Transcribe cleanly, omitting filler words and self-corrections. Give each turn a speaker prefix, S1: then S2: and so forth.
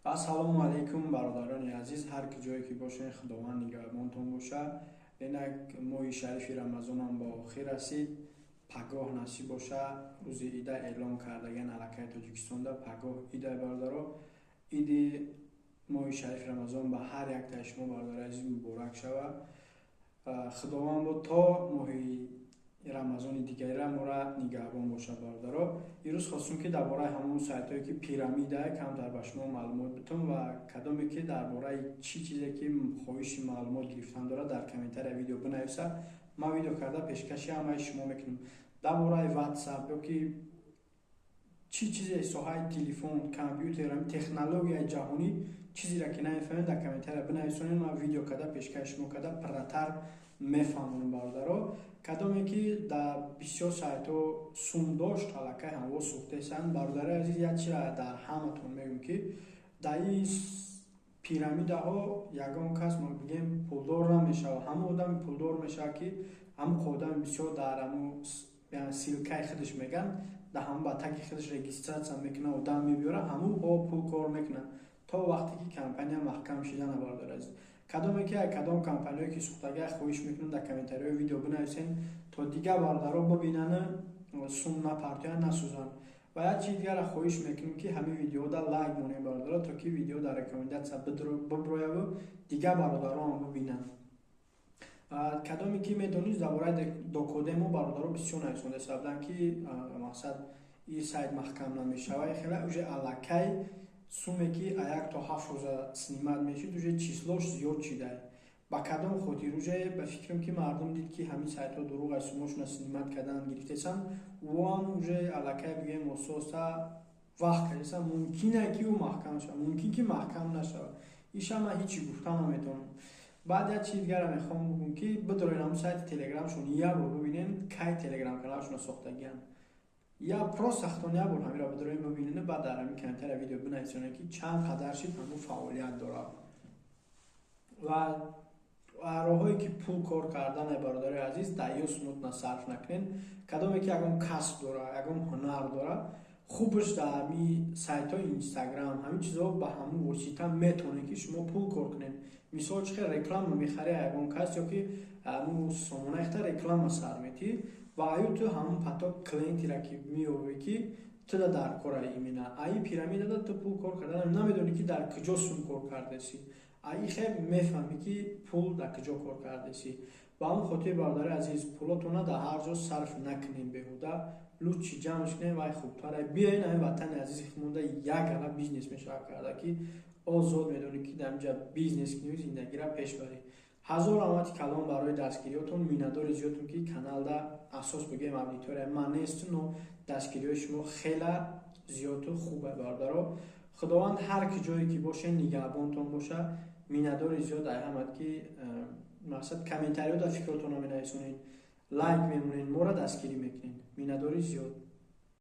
S1: Ассалому алайкум бародарони азиз, ҳар ки ҷое ки бошед худованд нигаҳбонтон боша. Инак моҳи шарифи рамазонам ба охир расид. Пагоҳ насиб боша. Рӯзи ида эълон кардаgan аллакай Тоҷикистонда пагоҳ ида бародаро. Иди моҳи шарифи рамазон ба ҳар яктаи шумо бародари азиз муборак шава. Худованд бо то моҳи рамазони дигаре мора нигаҳбон боша бародаро. Ирӯз хостум ки дар бораи ҳамон сайтҳое ки пирамида камтар ба шумо маълумот битум ва кадоме ки дар бораи чӣ чизе ки хоҳиши маълумот гирифтан дорад дар комментария видео бинависа. Ман видео карда пешкаши ҳамаи шумо мекунам. Дар бораи WhatsApp ёки чӣ чизе соҳаи телефон, компютер, технологияи ҷаҳонӣ чизеро ки намефаҳмед дар комментария бинависонед. Ман видео карда пешкаши шумо карда пурратар мефаҳмонам бародаро. Кадоме ки дар бисёр сайтҳо сумдошт аллакай ҳамво сӯхтесанд. Бародари азиз, як чизро дар ҳаматон мегӯям ки дар ин пирамидаҳо ягон кас мо бигем пулдор намешава. ҳамон одами пулдор мешава ки ҳамон одами бисёр дар ҳамон силкаи худаш меган, дар ҳамон ба таги худаш регистратсия мекунад, одам мебиёра, ҳамон бо пул кор мекунад то вақте ки компания маҳкам шуда на. Бародари азиз, кадоме ки кадом компаниҳое ки сӯхтага хоҳиш мекунам дар комментариҳои видео бинависен то дигар бародаро бибинанд, сум напартоянд, насӯзанд. Ва як чизи дигара хоҳиш мекунем ки ҳамин видео дар лайк монем бародаро, то ки видео дар рекомендатсия биброяву дигар бародарон бибинанд. Кадоме ки медонист дар бораи докодемо бародаро бисёр нависонда сабдан ки мақсад ин сайт маҳкам намешава, хела уже аллакай суме ки 1 то 7 рӯза снимат мешид уже числош зиёд шидае. Ба кадом хотир уже ба фикрам ки мардум дид ки ҳамин сайтҳо дуруғ сумошона снимат кардан гирифтесанд, вам уже аллакай бигем ососта вақт кардесанд. Мумкине ки ӯ маҳкам шава, мумкин ки маҳкам нашава. Иша ман ҳичи гуфта наметавонам. Баъд як чизи дигара мехоҳам бигӯям ки бидоред ҳамон сайти телеграмшон як бор бибинед кай телеграм каналшона сохтагианд. Я просто сахтон як бор ҳамиро бидоред бибинед, баъд дар ҳамин комментария видео бинависонед ки чанд қадар шид ҳамон фаъолият дорад. Ва роҳҳое ки пул кор кардан бародари азиз даёс мутна сарф накунед. Кадоме ки ягон касб дора, ягон ҳунар дора, хубаш дар ҳамин сайтҳои Instagram ҳамин чизҳо ба ҳамон восита метавонед ки шумо пул кор кунед. Мисол чихел реклама мехаред ягон кас ёки ҳамон сомонаихта реклама сар метӣ ва аю ту ҳамон паток клиентира ки меёвӣ ки туда дар кора имена аи пирамидада ту пул кор карда намедонӣ ки дар куҷо сум кор кардеси. Аи хеб мефаҳмӣ ки пул дар куҷо кор кардеси. Ба ҳамон хотир бародари азиз, пулотона дар ҳар ҷо сарф накунед беҳуда. Лучи ҷамъш кунед вай хубтара биёед ҳамин ватани азизи худмонда як ала бизнес мешавад карда ки озод медонӣ ки дар инҷа бизнес кунӣ, зиндагиро пеш барӣ. ҳазор раҳмати калон барои дастгириётон. Миннатдори зиёдам ки каналда асос бигем аудитория ман нест, но дастгириҳои шумо хела зиёду хубе бародаро. худованд ҳар ки ҷое ки бошед нигаҳбонтон боша. Миннатдори зиёд аҳамад ки мақсад комментариҳода фикротонро менависонед, лайк мемонед, моро дастгирӣ мекунед. Миннатдори зиёд.